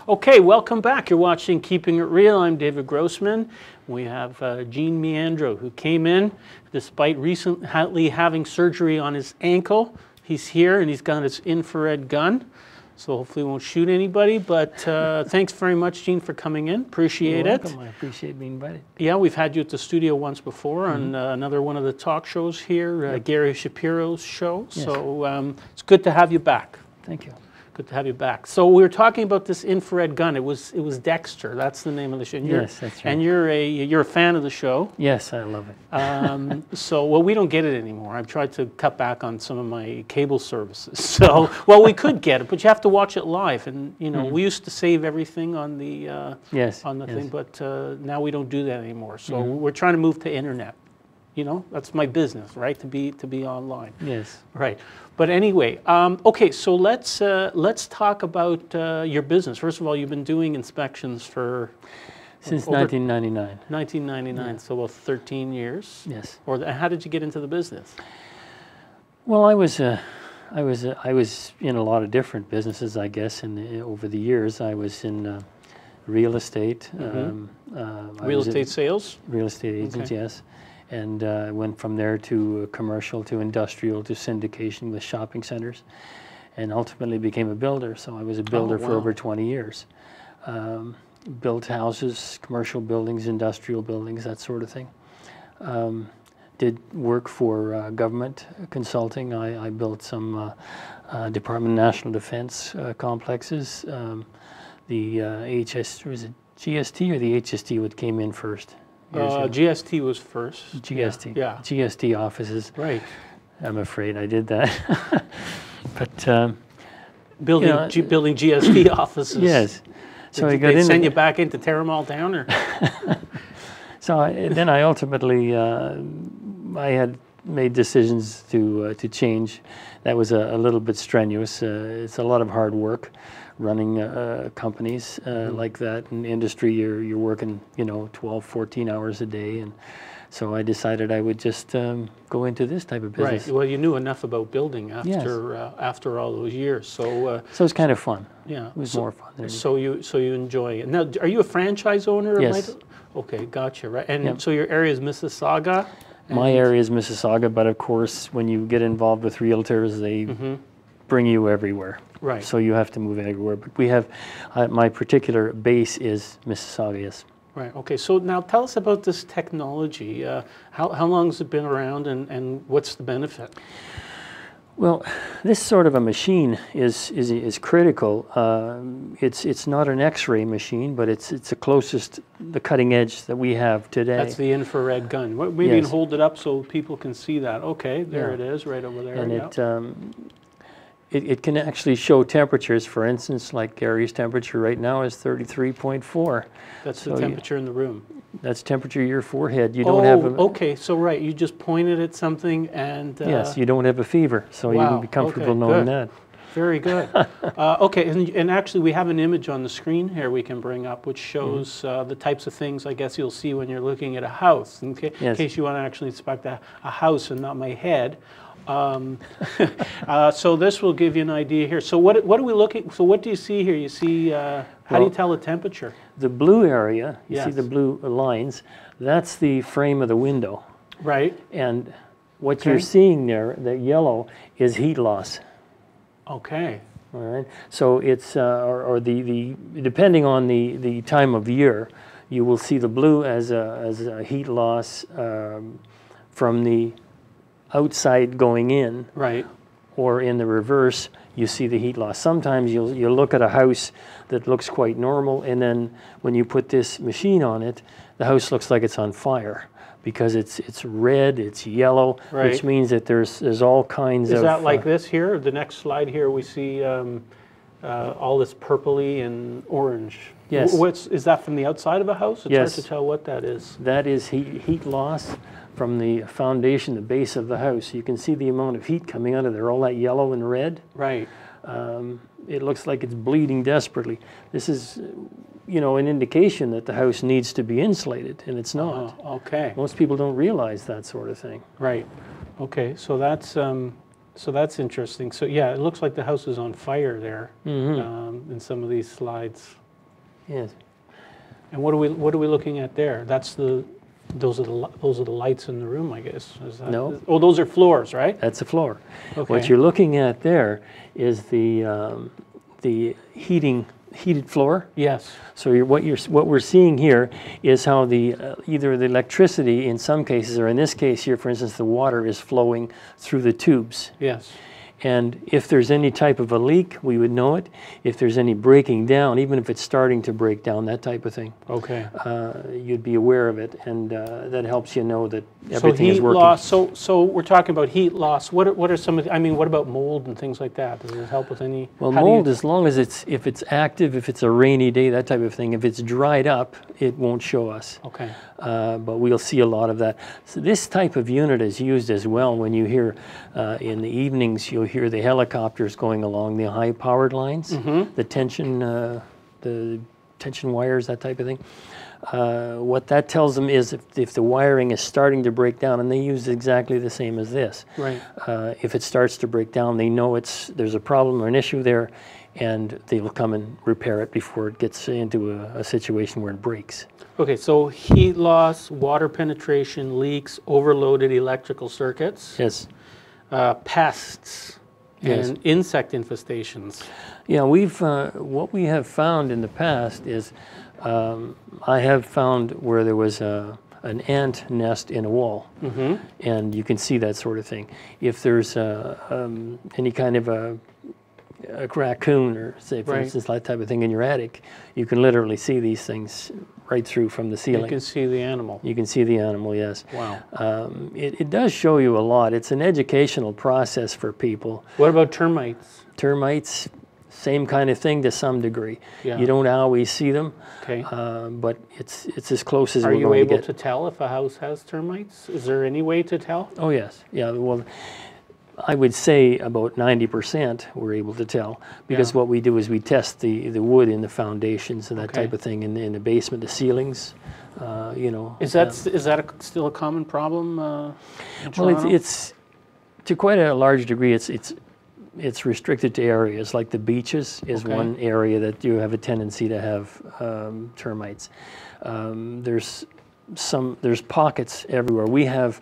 Okay, welcome back. You're watching Keeping It Real. I'm David Grossman. We have Gene Meandro, who came in despite recently having surgery on his ankle. He's here and he's got his infrared gun, so hopefully he won't shoot anybody. But thanks very much, Gene, for coming in. Appreciate it. You're welcome. I appreciate being invited. Yeah, we've had you at the studio once before on another one of the talk shows here, Gary Shapiro's show. Yes. So it's good to have you back. Thank you. Good to have you back. So we were talking about this infrared gun. It was Dexter. That's the name of the show. Yes, that's right. And you're a fan of the show. Yes, I love it. So well, we don't get it anymore. I've tried to cut back on some of my cable services. So well, we could get it, but you have to watch it live. And you know, we used to save everything on the thing, but now we don't do that anymore. So we're trying to move to internet. You know, that's my business, right? To be online. Yes. Right. But anyway, okay. So let's talk about your business. First of all, you've been doing inspections for since 1999. 1999. Yeah. So about 13 years. Yes. Or how did you get into the business? Well, I was in a lot of different businesses, I guess. Over the years, I was in real estate. Real estate sales. Real estate agents, yes. And went from there to commercial, to industrial, to syndication with shopping centers, and ultimately became a builder. So I was a builder for over 20 years. Built houses, commercial buildings, industrial buildings, that sort of thing. Did work for government consulting. I built some Department of National Defense complexes. The was it GST or the HST what came in first? GST was first. GST. Yeah. GST offices. Right. I'm afraid I did that. But building GST offices. Yes. So did they send you back in to tear them all down, or? So then I ultimately I had made decisions to change. That was a little bit strenuous. It's a lot of hard work. Running companies like that in the industry, you're working 12, 14 hours a day, and so I decided I would just go into this type of business. Right. Well, you knew enough about building after all those years, so it's kind of fun. Yeah, it was more fun. So you enjoy it. Now, are you a franchise owner? Yes. Okay, gotcha. Right, and so your area is Mississauga. My area is Mississauga, but of course, when you get involved with realtors, they bring you everywhere. Right. So you have to move everywhere. But we have, my particular base is Mississauga, yes. Right. Okay. So now tell us about this technology. How long has it been around, and what's the benefit? Well, this sort of a machine is critical. It's not an X-ray machine, but it's the cutting edge that we have today. That's the infrared gun. Maybe you can hold it up so people can see that. Okay, there it is, right over there. And it can actually show temperatures. For instance, like Gary's temperature right now is 33.4. That's the temperature in the room. That's temperature your forehead. You don't have a... okay. So right, you just pointed at something and... yes, you don't have a fever, so you can be comfortable knowing that. Very good. Okay, and actually we have an image on the screen here we can bring up which shows the types of things I guess you'll see when you're looking at a house. In case you want to actually inspect a house and not my head. So this will give you an idea here. So what are we looking? So what do you see here? You see how do you tell the temperature? The blue area, you see the blue lines. That's the frame of the window. Right. And what you're seeing there, the yellow, is heat loss. Okay. All right. So it's or the depending on the time of year, you will see the blue as a heat loss from the outside going in, right, or in the reverse, you see the heat loss. Sometimes you'll look at a house that looks quite normal, and then when you put this machine on it, the house looks like it's on fire because it's red, it's yellow, which means that there's all kinds of... Is that like this here? The next slide here, we see all this purpley and orange. Yes. Is that from the outside of a house? It's hard to tell what that is. That is heat loss from the foundation, the base of the house. You can see the amount of heat coming out of there, all that yellow and red. Right. It looks like it's bleeding desperately. This is, an indication that the house needs to be insulated, and it's not. Okay. Most people don't realize that sort of thing. Right. Okay, so that's So that's interesting. So yeah, it looks like the house is on fire there in some of these slides. Yes. And what are we looking at there? That's those are the lights in the room, I guess. Is that, No. Oh, those are floors, right? That's the floor. Okay. What you're looking at there is the heated floor. Yes. So what we're seeing here is how either the electricity in some cases, or in this case here, for instance, the water is flowing through the tubes. Yes. And if there's any type of a leak, we would know it. If there's any breaking down, even if it's starting to break down, that type of thing, Okay. you'd be aware of it, and that helps you know that So everything heat is working. loss. So we're talking about heat loss. What are some of I mean, what about mold and things like that? Does it help with any? Well, how do you- mold, as long as if it's active, if it's a rainy day, that type of thing, if it's dried up, it won't show us. Okay. But we'll see a lot of that. So this type of unit is used as well when you hear in the evenings, you'll hear the helicopters going along the high-powered lines, the tension wires, that type of thing. What that tells them is if the wiring is starting to break down, and they use exactly the same as this. Right. If it starts to break down, they know there's a problem or an issue there, and they will come and repair it before it gets into a situation where it breaks. Okay, so heat loss, water penetration, leaks, overloaded electrical circuits, Yes. Pests, Yes. and insect infestations. Yeah, what we have found in the past is I have found where there was an ant nest in a wall, and you can see that sort of thing. If there's any kind of a raccoon, or say, for instance, that type of thing in your attic, you can literally see these things right through from the ceiling. You can see the animal. You can see the animal, yes. Wow. It does show you a lot. It's an educational process for people. What about termites? Termites, same kind of thing to some degree. Yeah. You don't always see them, Okay. but it's as close as Are we're you going to able get. to tell if a house has termites? Is there any way to tell? Oh yes, yeah. Well, I would say about 90% we're able to tell, because what we do is we test the wood in the foundations and that type of thing in the basement, the ceilings. You know. Is that still a common problem? In Well, Toronto? it's to quite a large degree. It's restricted to areas like the beaches is one area that you have a tendency to have termites. There's pockets everywhere. We have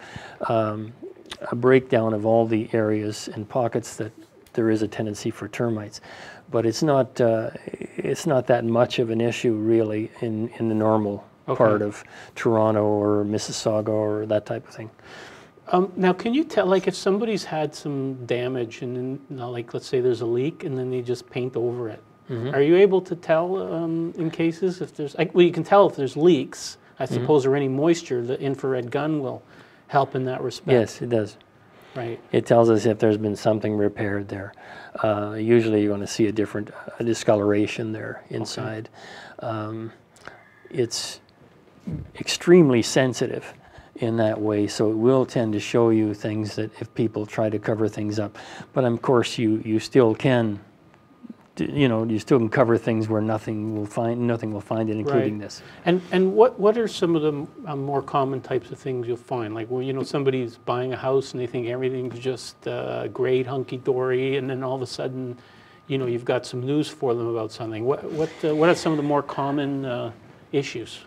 a breakdown of all the areas and pockets that there is a tendency for termites, but it's not that much of an issue really in the normal part of Toronto or Mississauga or that type of thing. Now, can you tell, like, if somebody's had some damage and then, like, let's say there's a leak and then they just paint over it, are you able to tell in cases if there's, well, you can tell if there's leaks, I suppose, or any moisture, the infrared gun will help in that respect. Yes, it does. Right. It tells us if there's been something repaired there. Usually you're going to see a discoloration there inside. It's extremely sensitive in that way, so it will tend to show you things that if people try to cover things up. But of course you still can, you still can cover things where nothing will find it, including this. And what are some of the more common types of things you'll find? Like where somebody's buying a house and they think everything's just great, hunky-dory, and then all of a sudden, you've got some news for them about something. What are some of the more common issues?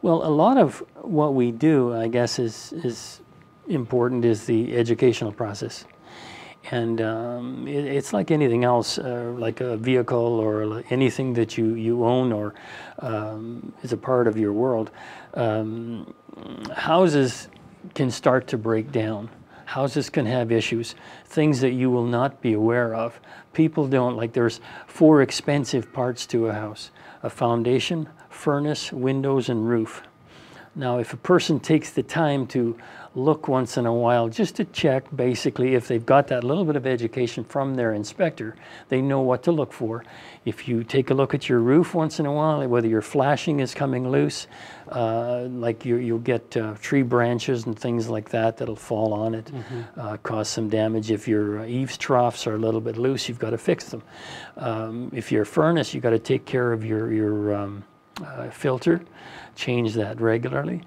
Well, a lot of what we do, I guess, is important is the educational process. And it's like anything else, like a vehicle or anything that you own or is a part of your world. Houses can start to break down. Houses can have issues, things that you will not be aware of. People don't, like there's 4 expensive parts to a house: a foundation, furnace, windows, and roof. Now, if a person takes the time to look once in a while just to check, basically, if they've got that little bit of education from their inspector, they know what to look for. If you take a look at your roof once in a while, whether your flashing is coming loose, like you'll get tree branches and things like that'll fall on it, cause some damage. If your eaves troughs are a little bit loose, you've got to fix them. If your furnace, you've got to take care of your filter, change that regularly.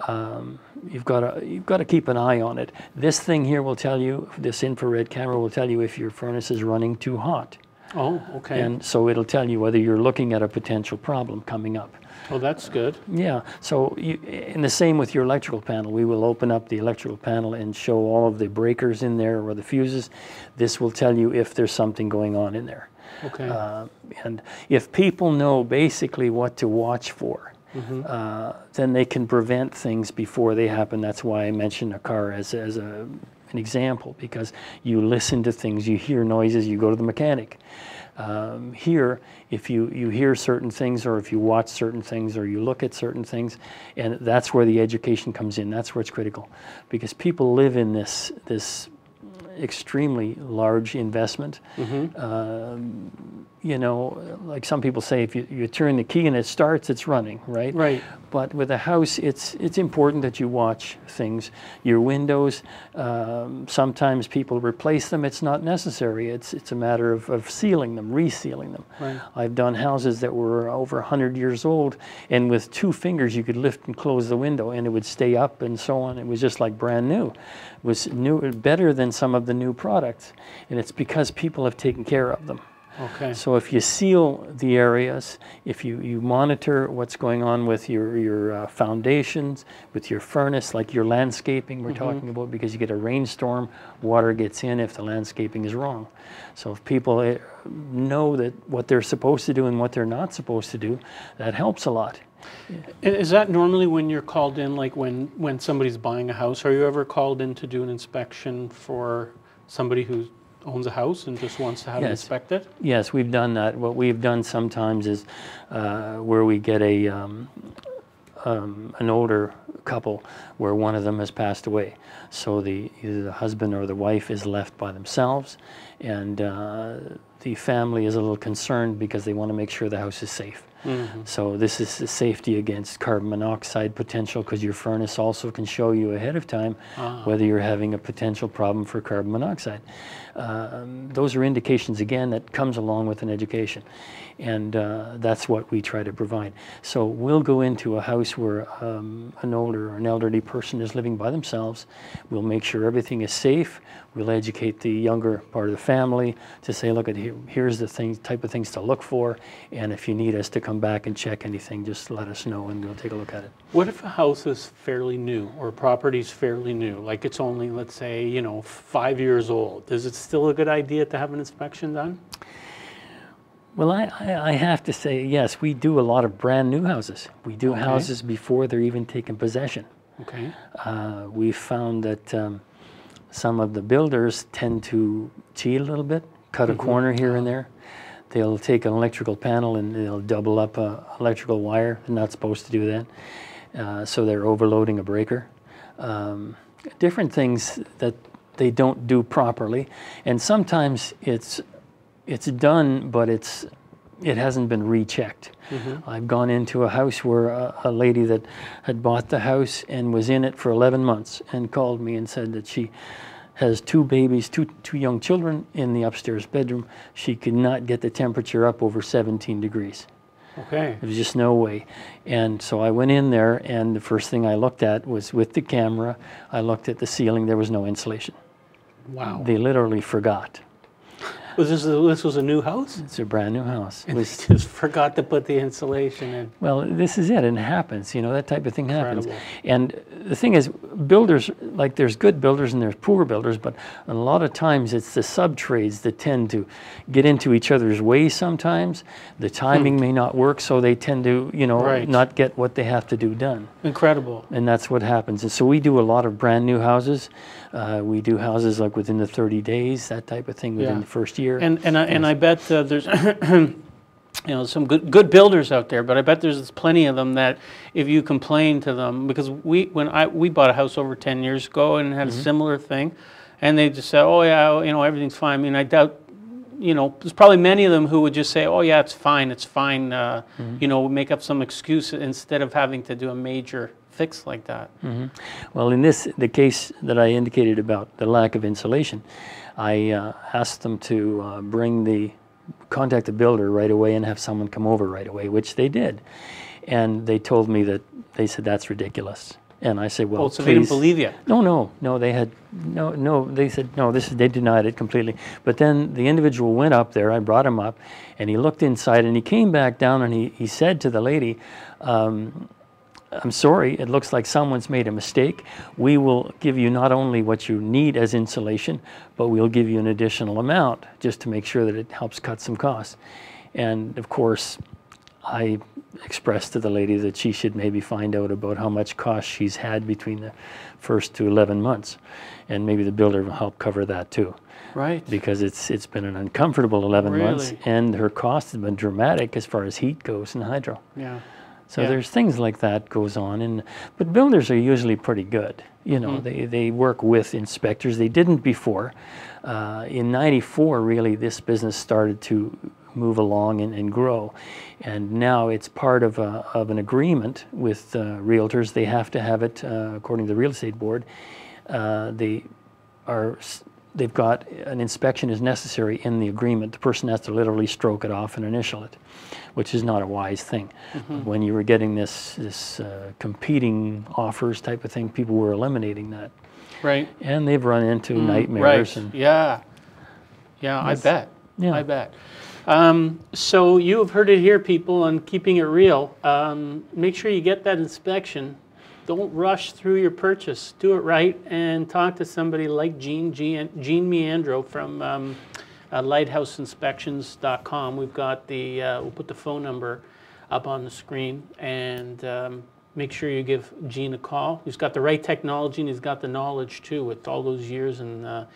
you've got to keep an eye on it. This thing here will tell you, this infrared camera will tell you if your furnace is running too hot. Oh, okay. And so it'll tell you whether you're looking at a potential problem coming up. Oh, that's good. Yeah, so and the same with your electrical panel. We will open up the electrical panel and show all of the breakers in there or the fuses. This will tell you if there's something going on in there. Okay. And if people know basically what to watch for, then they can prevent things before they happen. That's why I mentioned a car as an example, because you listen to things, you hear noises, you go to the mechanic. Here, if you hear certain things, or if you watch certain things, or you look at certain things, and that's where the education comes in. That's where it's critical, because people live in this extremely large investment. You know, like some people say, if you turn the key and it starts, it's running, right? Right. But with a house, it's important that you watch things. Your windows, sometimes people replace them. It's not necessary. It's a matter of sealing them, resealing them. Right. I've done houses that were over 100 years old, and with 2 fingers you could lift and close the window, and it would stay up and so on. It was just like brand new. It was new, better than some of the new products, and it's because people have taken care of them. Okay. So if you seal the areas, if you monitor what's going on with your foundations, with your furnace, like your landscaping we're talking about, because you get a rainstorm, water gets in if the landscaping is wrong. So if people know that what they're supposed to do and what they're not supposed to do, that helps a lot. And is that normally when you're called in, like when somebody's buying a house? Are you ever called in to do an inspection for somebody who owns a house and just wants to have it inspected? Yes, we've done that. What we've done sometimes is where we get an older couple where one of them has passed away. So either the husband or the wife is left by themselves, and the family is a little concerned because they want to make sure the house is safe. So this is the safety against carbon monoxide potential, because your furnace also can show you ahead of time whether you're having a potential problem for carbon monoxide. Those are indications, again, that comes along with an education, and that's what we try to provide. So we'll go into a house where an older or an elderly person is living by themselves. We'll make sure everything is safe. We'll educate the younger part of the family to say, look, here's the type of things to look for, and if you need us to come back and check anything, just let us know and we'll take a look at it. What if a house is fairly new, or a property's fairly new, like it's only, let's say, 5 years old? Is it still a good idea to have an inspection done? Well, I have to say, yes, we do a lot of brand new houses. We do houses before they're even taken possession. Okay. We've found that some of the builders tend to cheat a little bit, cut a corner here and there. They'll take an electrical panel and they'll double up an electrical wire. They're not supposed to do that. So they're overloading a breaker. Different things that they don't do properly. And sometimes it's done, but it hasn't been rechecked. I've gone into a house where a lady that had bought the house and was in it for 11 months and called me and said that she has 2 babies, two young children in the upstairs bedroom. She could not get the temperature up over 17 degrees. Okay. There was just no way. And so I went in there, and the first thing I looked at was, with the camera, I looked at the ceiling. There was no insulation. Wow. They literally forgot. This was a new house? It's a brand new house. And they just forgot to put the insulation in. Well, this is it, and it happens, that type of thing happens. Incredible. And the thing is, builders, like, there's good builders and there's poor builders, but a lot of times it's the sub-trades that tend to get into each other's way sometimes. The timing may not work, so they tend to, not get what they have to do done. Incredible. And that's what happens. And so we do a lot of brand new houses. We do houses like within the 30 days, that type of thing, within the first year. And I bet there's some good builders out there, but I bet there's plenty of them that if you complain to them, because we bought a house over 10 years ago and had a similar thing, and they just said, oh yeah, everything's fine. I mean, I doubt, there's probably many of them who would just say, oh yeah, it's fine, make up some excuse instead of having to do a major fix like that. Well, in the case that I indicated about the lack of insulation, I asked them to contact the builder right away and have someone come over right away, which they did. And they told me that, they said, that's ridiculous. And I said, well, oh, so they didn't believe you? No, they had, no, they said, no, they denied it completely. But then the individual went up there, I brought him up, and he looked inside, and he came back down, and he said to the lady, I'm sorry, it looks like someone's made a mistake. We will give you not only what you need as insulation, but we'll give you an additional amount just to make sure that it helps cut some costs. And of course, I expressed to the lady that she should maybe find out about how much cost she's had between the first to 11 months. And maybe the builder will help cover that too. Right. Because it's been an uncomfortable 11 months, and her cost has been dramatic as far as heat goes and hydro. Yeah. So there's things like that goes on, but builders are usually pretty good. You know, they work with inspectors. They didn't before. In '94, really, this business started to move along and grow, and now it's part of an agreement with realtors. They have to have it according to the real estate board. They've got an inspection is necessary in the agreement. The person has to literally stroke it off and initial it, which is not a wise thing. When you were getting this competing offers type of thing, people were eliminating that. Right. And they've run into nightmares. Right. And yeah, I bet. Yeah. I bet. So you have heard it here, people, on Keeping It Real. Make sure you get that inspection. Don't rush through your purchase. Do it right, and talk to somebody like Gene Meandro from lighthouseinspections.com. We've got we'll put the phone number up on the screen, and make sure you give Gene a call. He's got the right technology, and he's got the knowledge too, with all those years in the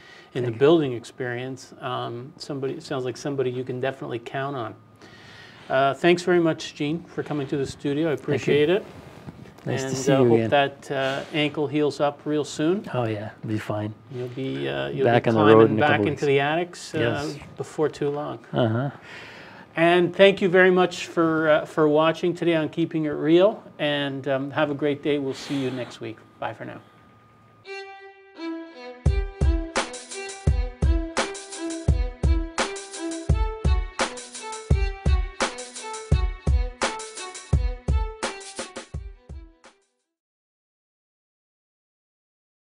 building experience. It sounds like somebody you can definitely count on. Thanks very much, Gene, for coming to the studio. I appreciate it. Nice to see you again. Hope that ankle heals up real soon. Oh yeah, it'll be fine. You'll be back on the road in a back couple into the attics yes. before too long. And thank you very much for watching today on Keeping It Real. And have a great day. We'll see you next week. Bye for now.